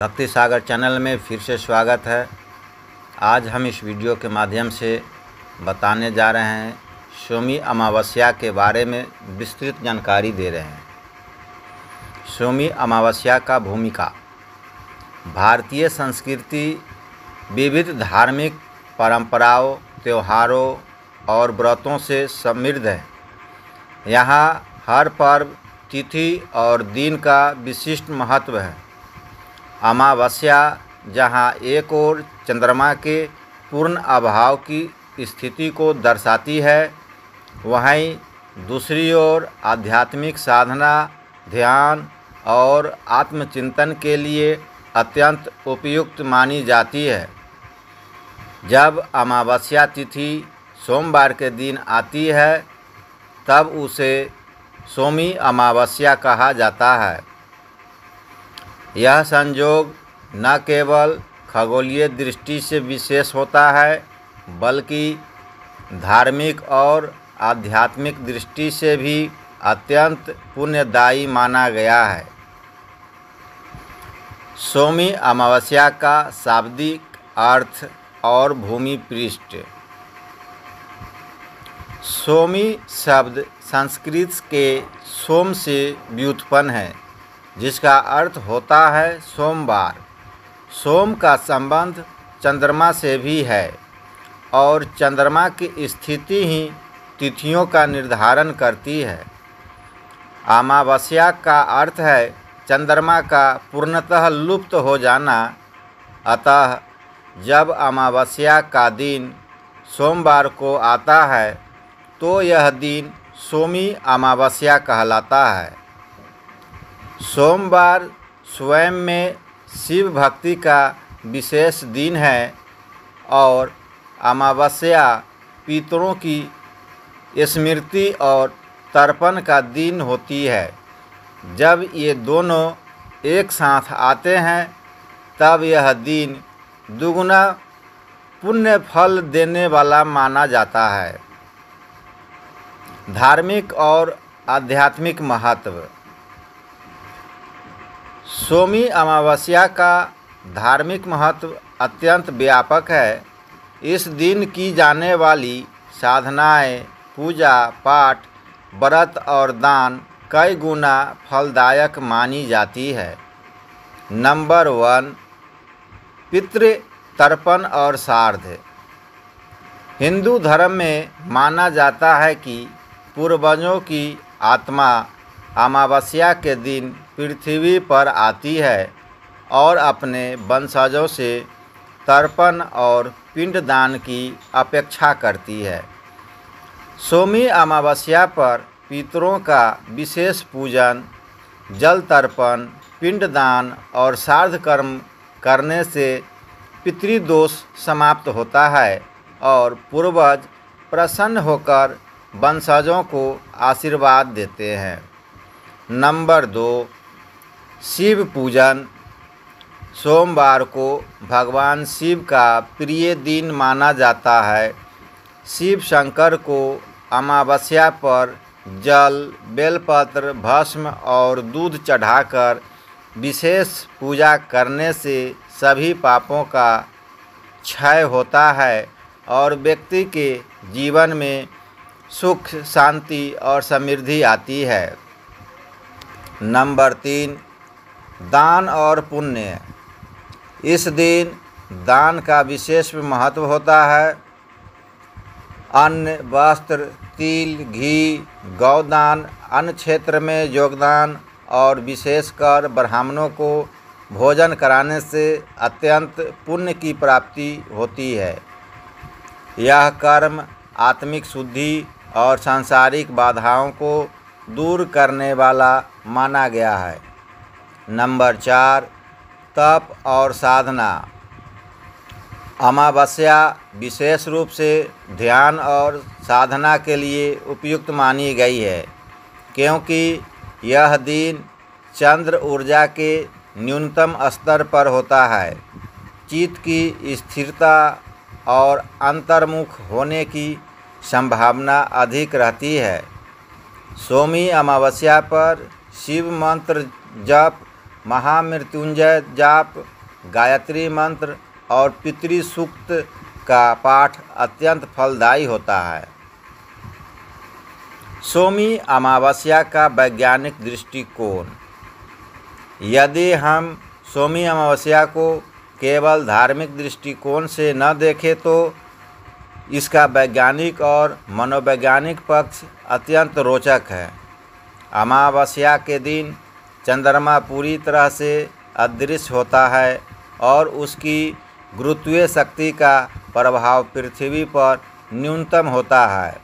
भक्ति सागर चैनल में फिर से स्वागत है। आज हम इस वीडियो के माध्यम से बताने जा रहे हैं सोमी अमावस्या के बारे में विस्तृत जानकारी दे रहे हैं। सोमी अमावस्या का भूमिका। भारतीय संस्कृति विविध धार्मिक परंपराओं, त्योहारों और व्रतों से समृद्ध है। यहाँ हर पर्व, तिथि और दिन का विशिष्ट महत्व है। अमावस्या जहाँ एक ओर चंद्रमा के पूर्ण अभाव की स्थिति को दर्शाती है, वहीं दूसरी ओर आध्यात्मिक साधना, ध्यान और आत्मचिंतन के लिए अत्यंत उपयुक्त मानी जाती है। जब अमावस्या तिथि सोमवार के दिन आती है, तब उसे सोमी अमावस्या कहा जाता है। यह संयोग न केवल खगोलीय दृष्टि से विशेष होता है, बल्कि धार्मिक और आध्यात्मिक दृष्टि से भी अत्यंत पुण्यदायी माना गया है। सोमी अमावस्या का शाब्दिक अर्थ और भूमि पृष्ठ। सोमी शब्द संस्कृत के सोम से व्युत्पन्न है, जिसका अर्थ होता है सोमवार। सोम का संबंध चंद्रमा से भी है और चंद्रमा की स्थिति ही तिथियों का निर्धारण करती है। अमावस्या का अर्थ है चंद्रमा का पूर्णतः लुप्त हो जाना। अतः जब अमावस्या का दिन सोमवार को आता है, तो यह दिन सोमी अमावस्या कहलाता है। सोमवार स्वयं में शिव भक्ति का विशेष दिन है और अमावस्या पितरों की स्मृति और तर्पण का दिन होती है। जब ये दोनों एक साथ आते हैं, तब यह दिन दुगुना पुण्य फल देने वाला माना जाता है। धार्मिक और आध्यात्मिक महत्व। सोमी अमावस्या का धार्मिक महत्व अत्यंत व्यापक है। इस दिन की जाने वाली साधनाएं, पूजा पाठ, व्रत और दान कई गुना फलदायक मानी जाती है। नंबर 1, पितृ तर्पण और श्राद्ध। हिंदू धर्म में माना जाता है कि पूर्वजों की आत्मा अमावस्या के दिन पृथ्वी पर आती है और अपने वंशजों से तर्पण और पिंडदान की अपेक्षा करती है। सोमी अमावस्या पर पितरों का विशेष पूजन, जल तर्पण, पिंडदान और श्राद्ध कर्म करने से पितृदोष समाप्त होता है और पूर्वज प्रसन्न होकर वंशजों को आशीर्वाद देते हैं। नंबर 2, शिव पूजन। सोमवार को भगवान शिव का प्रिय दिन माना जाता है। शिव शंकर को अमावस्या पर जल, बेलपत्र, भस्म और दूध चढ़ाकर विशेष पूजा करने से सभी पापों का क्षय होता है और व्यक्ति के जीवन में सुख, शांति और समृद्धि आती है। नंबर 3, दान और पुण्य। इस दिन दान का विशेष महत्व होता है। अन्न, वस्त्र, तिल, घी, गौदान, अन्न क्षेत्र में योगदान और विशेषकर ब्राह्मणों को भोजन कराने से अत्यंत पुण्य की प्राप्ति होती है। यह कर्म आत्मिक शुद्धि और सांसारिक बाधाओं को दूर करने वाला माना गया है। नंबर 4, तप और साधना। अमावस्या विशेष रूप से ध्यान और साधना के लिए उपयुक्त मानी गई है, क्योंकि यह दिन चंद्र ऊर्जा के न्यूनतम स्तर पर होता है। चित्त की स्थिरता और अंतर्मुख होने की संभावना अधिक रहती है। सोमी अमावस्या पर शिव मंत्र जप, महामृत्युंजय जाप, गायत्री मंत्र और पितृ सूक्त का पाठ अत्यंत फलदायी होता है। सोमी अमावस्या का वैज्ञानिक दृष्टिकोण। यदि हम सोमी अमावस्या को केवल धार्मिक दृष्टिकोण से न देखें तो इसका वैज्ञानिक और मनोवैज्ञानिक पक्ष अत्यंत रोचक है। अमावस्या के दिन चंद्रमा पूरी तरह से अदृश्य होता है और उसकी गुरुत्वीय शक्ति का प्रभाव पृथ्वी पर न्यूनतम होता है।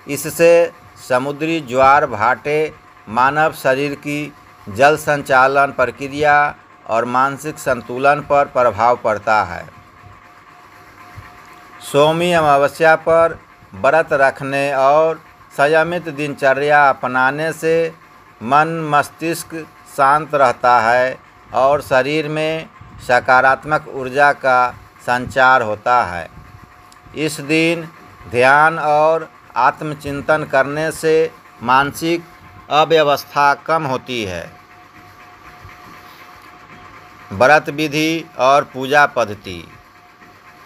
इससे समुद्री ज्वार भाटे, मानव शरीर की जल संचालन प्रक्रिया और मानसिक संतुलन पर प्रभाव पड़ता है। सोमी अमावस्या पर व्रत रखने और संयमित दिनचर्या अपनाने से मन मस्तिष्क शांत रहता है और शरीर में सकारात्मक ऊर्जा का संचार होता है। इस दिन ध्यान और आत्मचिंतन करने से मानसिक अव्यवस्था कम होती है। व्रत विधि और पूजा पद्धति।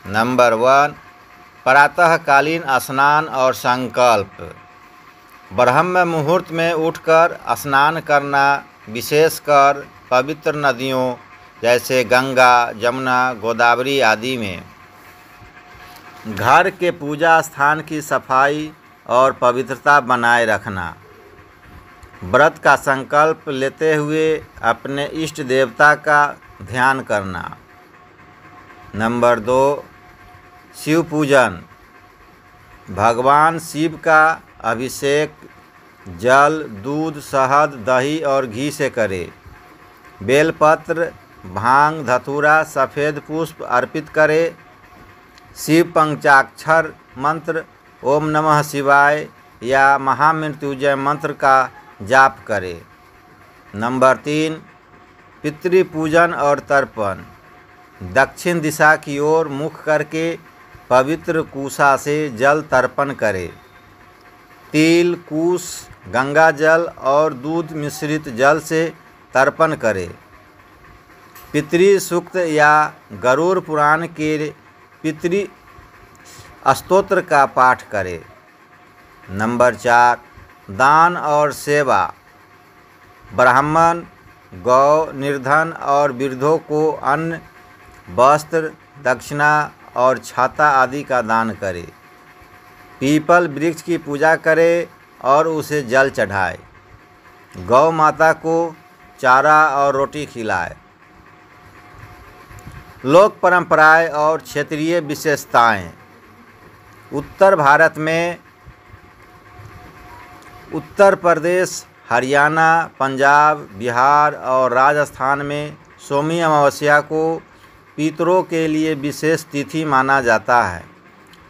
नंबर 1, प्रातःकालीन स्नान और संकल्प। ब्रह्म मुहूर्त में उठकर स्नान करना, विशेषकर पवित्र नदियों जैसे गंगा, जमुना, गोदावरी आदि में। घर के पूजा स्थान की सफाई और पवित्रता बनाए रखना। व्रत का संकल्प लेते हुए अपने इष्ट देवता का ध्यान करना। नंबर 2, शिव पूजन। भगवान शिव का अभिषेक जल, दूध, शहद, दही और घी से करें। बेलपत्र, भांग, धतूरा, सफ़ेद पुष्प अर्पित करें। शिव पंचाक्षर मंत्र ओम नमः शिवाय या महामृत्युंजय मंत्र का जाप करें। नंबर 3, पितृ पूजन और तर्पण। दक्षिण दिशा की ओर मुख करके पवित्र कुशा से जल तर्पण करें। तिल, कुश, गंगा जल और दूध मिश्रित जल से तर्पण करें। पितृ सूक्त या गरुड़ पुराण के पितृ स्तोत्र का पाठ करें। नंबर 4, दान और सेवा। ब्राह्मण, गौ, निर्धन और वृद्धों को अन्न, वस्त्र, दक्षिणा और छाता आदि का दान करें। पीपल वृक्ष की पूजा करें और उसे जल चढ़ाए। गौ माता को चारा और रोटी खिलाए। लोक परंपराएं और क्षेत्रीय विशेषताएं। उत्तर भारत में उत्तर प्रदेश, हरियाणा, पंजाब, बिहार और राजस्थान में सोमी अमावस्या को पितरों के लिए विशेष तिथि माना जाता है।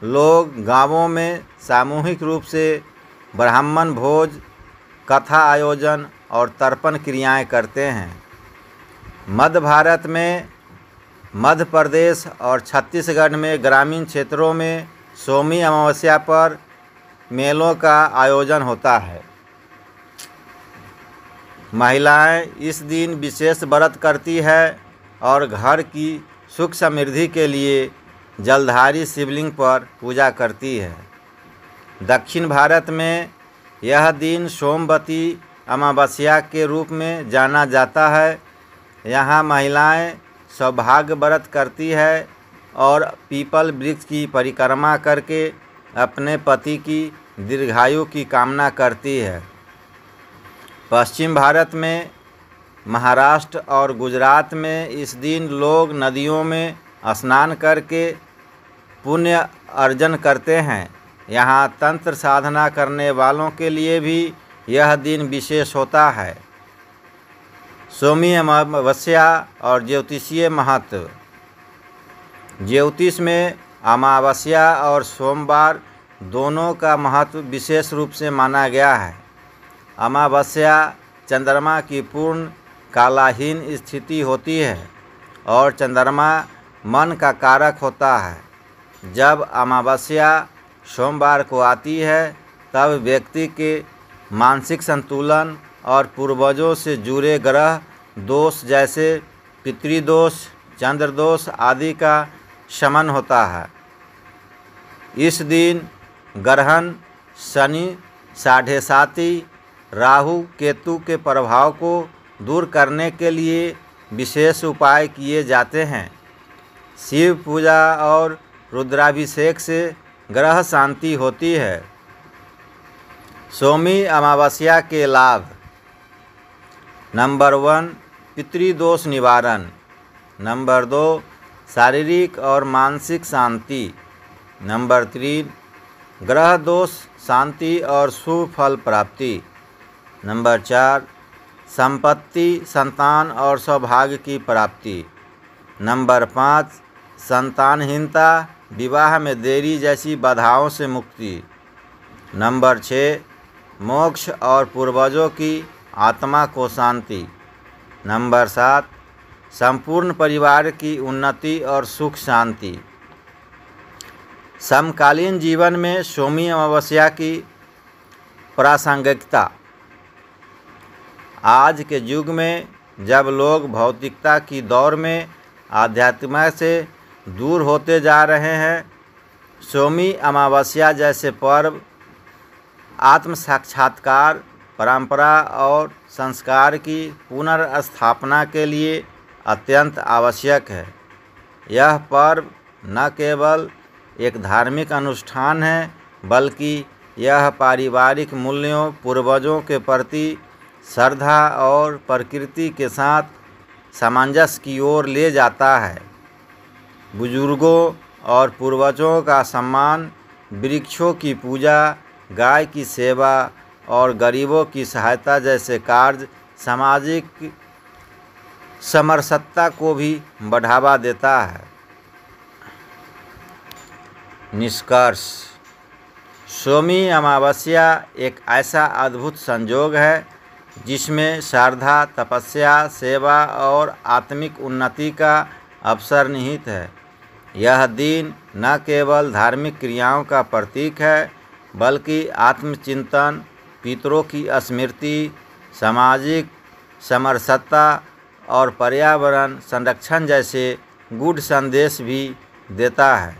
लोग गांवों में सामूहिक रूप से ब्राह्मण भोज, कथा आयोजन और तर्पण क्रियाएं करते हैं। मध्य भारत में मध्य प्रदेश और छत्तीसगढ़ में ग्रामीण क्षेत्रों में सोमी अमावस्या पर मेलों का आयोजन होता है। महिलाएं इस दिन विशेष व्रत करती है और घर की सुख समृद्धि के लिए जलधारी शिवलिंग पर पूजा करती है। दक्षिण भारत में यह दिन सोमवती अमावस्या के रूप में जाना जाता है। यहाँ महिलाएं सौभाग्य व्रत करती है और पीपल वृक्ष की परिक्रमा करके अपने पति की दीर्घायु की कामना करती है। पश्चिम भारत में महाराष्ट्र और गुजरात में इस दिन लोग नदियों में स्नान करके पुण्य अर्जन करते हैं। यहाँ तंत्र साधना करने वालों के लिए भी यह दिन विशेष होता है। सोमी अमावस्या और ज्योतिषीय महत्व। ज्योतिष में अमावस्या और सोमवार दोनों का महत्व विशेष रूप से माना गया है। अमावस्या चंद्रमा की पूर्ण कालाहीन स्थिति होती है और चंद्रमा मन का कारक होता है। जब अमावस्या सोमवार को आती है तब व्यक्ति के मानसिक संतुलन और पूर्वजों से जुड़े ग्रह दोष जैसे पितृदोष, चंद्रदोष आदि का शमन होता है। इस दिन ग्रहण, शनि, साढ़े साती, राहु केतु के प्रभाव को दूर करने के लिए विशेष उपाय किए जाते हैं। शिव पूजा और रुद्राभिषेक से ग्रह शांति होती है। सोमी अमावस्या के लाभ। नंबर 1 पितृदोष निवारण। नंबर 2 शारीरिक और मानसिक शांति। नंबर 3 ग्रह दोष शांति और शुभ फल प्राप्ति। नंबर 4 संपत्ति, संतान और सौभाग्य की प्राप्ति। नंबर 5 संतानहीनता, विवाह में देरी जैसी बाधाओं से मुक्ति। नंबर 6 मोक्ष और पूर्वजों की आत्मा को शांति। नंबर 7 संपूर्ण परिवार की उन्नति और सुख शांति। समकालीन जीवन में सोमी अमावस्या की प्रासंगिकता। आज के युग में जब लोग भौतिकता की दौर में आध्यात्म से दूर होते जा रहे हैं, सोमी अमावस्या जैसे पर्व आत्म साक्षात्कार, परंपरा और संस्कार की पुनर्स्थापना के लिए अत्यंत आवश्यक है। यह पर्व न केवल एक धार्मिक अनुष्ठान है, बल्कि यह पारिवारिक मूल्यों, पूर्वजों के प्रति श्रद्धा और प्रकृति के साथ सामंजस्य की ओर ले जाता है। बुजुर्गों और पूर्वजों का सम्मान, वृक्षों की पूजा, गाय की सेवा और गरीबों की सहायता जैसे कार्य सामाजिक समरसता को भी बढ़ावा देता है। निष्कर्ष। सोमी अमावस्या एक ऐसा अद्भुत संयोग है जिसमें श्रद्धा, तपस्या, सेवा और आत्मिक उन्नति का अवसर निहित है। यह दिन न केवल धार्मिक क्रियाओं का प्रतीक है, बल्कि आत्मचिंतन, पितरों की स्मृति, सामाजिक समरसता और पर्यावरण संरक्षण जैसे गूढ़ संदेश भी देता है।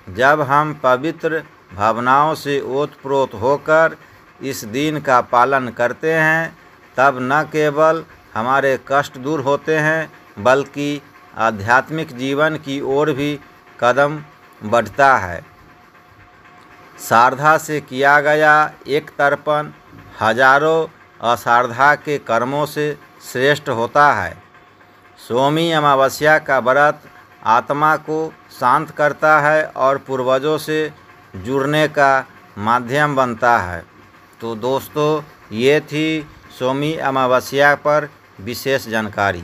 जब हम पवित्र भावनाओं से ओतप्रोत होकर इस दिन का पालन करते हैं, तब न केवल हमारे कष्ट दूर होते हैं, बल्कि आध्यात्मिक जीवन की ओर भी कदम बढ़ता है। श्रद्धा से किया गया एक तर्पण हजारों अश्रद्धा के कर्मों से श्रेष्ठ होता है। सोमी अमावस्या का व्रत आत्मा को शांत करता है और पूर्वजों से जुड़ने का माध्यम बनता है। तो दोस्तों, ये थी सोमी अमावस्या पर विशेष जानकारी।